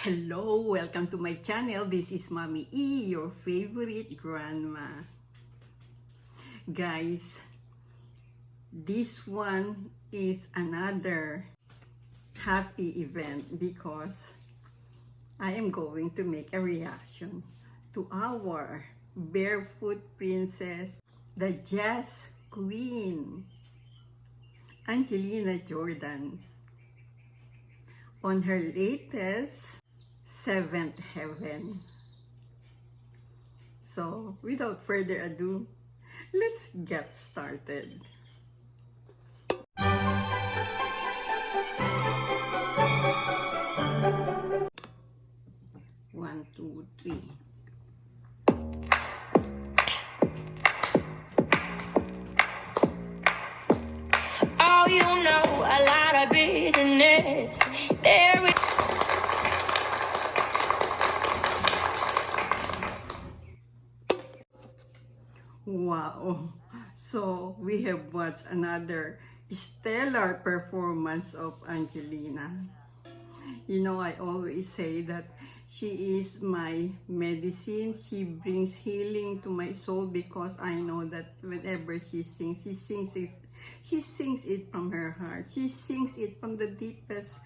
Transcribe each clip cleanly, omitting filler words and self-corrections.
Hello, welcome to my channel. This is Mommy E, your favorite grandma. Guys, this one is another happy event because I am going to make a reaction to our barefoot princess, the jazz queen, Angelina Jordan, on her latest Seventh Heaven. So, without further ado, let's get started. One, two, three. Oh, you know a lot of business. There is Wow! So, we have watched another stellar performance of Angelina. You know, I always say that she is my medicine. She brings healing to my soul because I know that whenever she sings it from her heart. She sings it from the deepest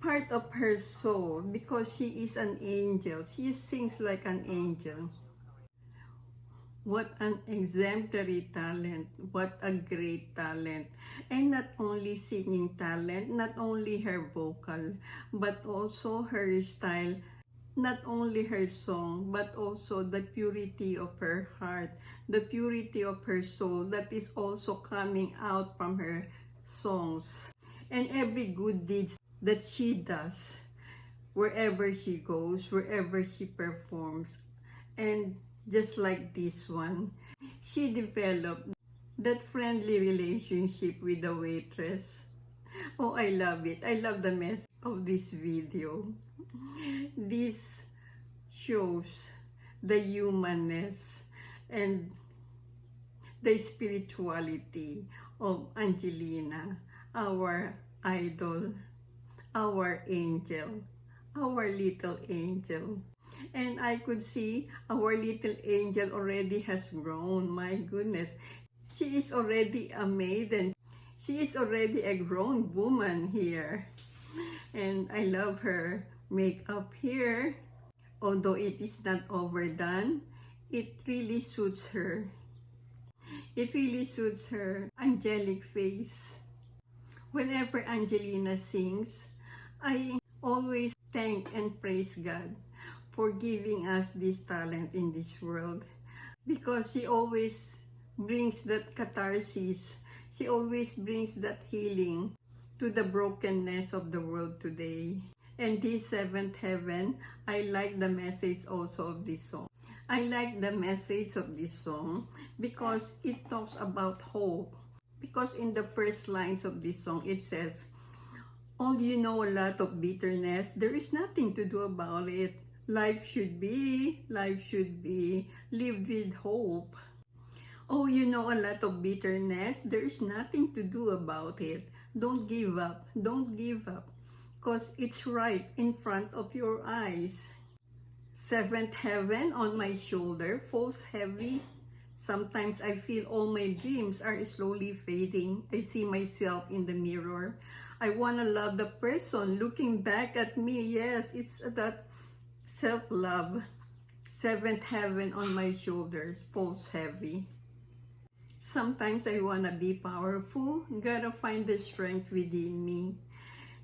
part of her soul because she is an angel. She sings like an angel. What an exemplary talent. What a great talent. And not only singing talent, not only her vocal, but also her style, not only her song, but also the purity of her heart, the purity of her soul that is also coming out from her songs. And every good deeds that she does, wherever she goes, wherever she performs. And just like this one, she developed that friendly relationship with the waitress. Oh, I love it. I love the message of this video. This shows the humanness and the spirituality of Angelina, our idol, our angel, our little angel. And I could see our little angel already has grown. My goodness. She is already a maiden. She is already a grown woman here. And I love her makeup here. Although it is not overdone, it really suits her. It really suits her angelic face. Whenever Angelina sings, I always thank and praise God for giving us this talent in this world because she always brings that catharsis. She always brings that healing to the brokenness of the world today. And this Seventh Heaven, I like the message also of this song. I like the message of this song because it talks about hope. Because in the first lines of this song, it says, "All you know, a lot of bitterness, there is nothing to do about it. Life should be lived with hope. Oh, you know a lot of bitterness, there is nothing to do about it. Don't give up, because it's right in front of your eyes. Seventh Heaven on my shoulder falls heavy. Sometimes I feel all my dreams are slowly fading. I see myself in the mirror. I want to love the person looking back at me." Yes, it's that self-love. Seventh Heaven on my shoulders falls heavy. Sometimes I want to be powerful. Gotta find the strength within me.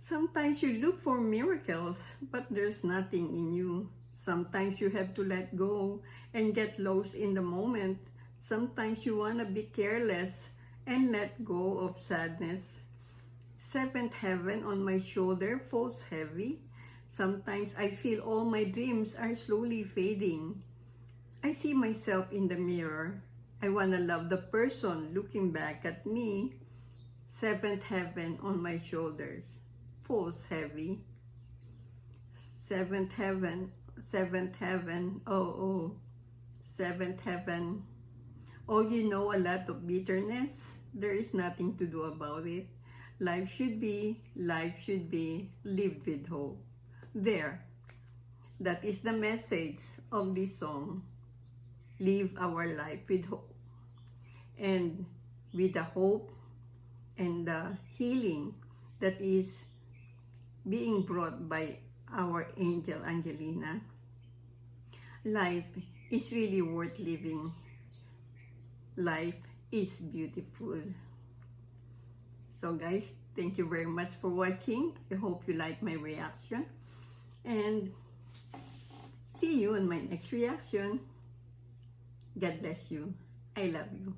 Sometimes you look for miracles, but there's nothing in you. Sometimes you have to let go and get lost in the moment. Sometimes you want to be careless and let go of sadness. Seventh Heaven on my shoulder falls heavy. Sometimes I feel all my dreams are slowly fading. I see myself in the mirror. I want to love the person looking back at me. Seventh Heaven on my shoulders falls heavy. Seventh Heaven, oh, Seventh Heaven. Oh, you know a lot of bitterness, there is nothing to do about it. Life should be lived with hope. There. That is the message of this song. Live our life with hope. And with the hope and the healing that is being brought by our angel Angelina, life is really worth living. Life is beautiful. So guys, thank you very much for watching. I hope you like my reaction. And see you in my next reaction. God bless you. I love you.